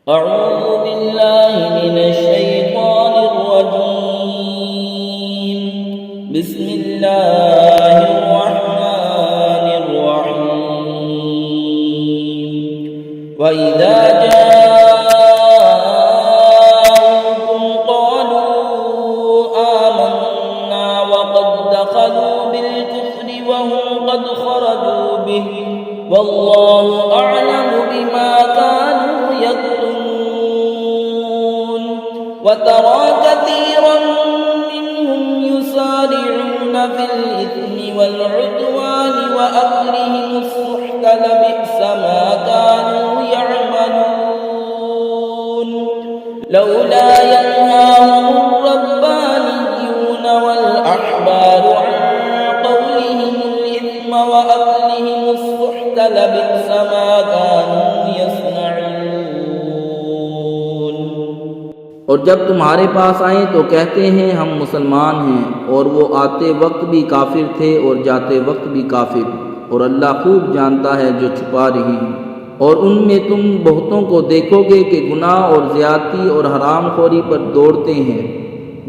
أعوذ بالله من الشيطان الرجيم بسم الله الرحمن الرحيم وإذا جاءوكم قالوا آمنا وقد دخلوا بالكفر وهم قد خرجوا به والله أعلم بما كانوا يكتمون وترى كثيرا منهم يسارعون في الإثم والعدوان وأكلهم السحت لبئس ما كانوا يعملون لولا ينهاهم الربانيون والأحبار عن قولهم الإثم وأكلهم السحت لبئس ما كانوا يصنعون। और जब तुम्हारे पास आए तो कहते हैं हम मुसलमान हैं, और वो आते वक्त भी काफिर थे और जाते वक्त भी काफिर, और अल्लाह खूब जानता है जो छुपा रही है। और उनमें तुम बहुतों को देखोगे कि गुनाह और ज़्यादती और हराम खोरी पर दौड़ते हैं,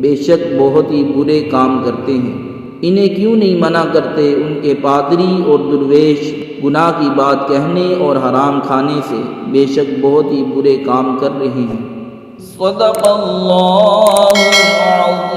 बेशक बहुत ही बुरे काम करते हैं। इन्हें क्यों नहीं मना करते उनके पादरी और दुर्वेश गुनाह की बात कहने और हराम खाने से, बेशक बहुत ही बुरे काम कर रहे हैं। सदक़ल्लाहुल अज़ीम।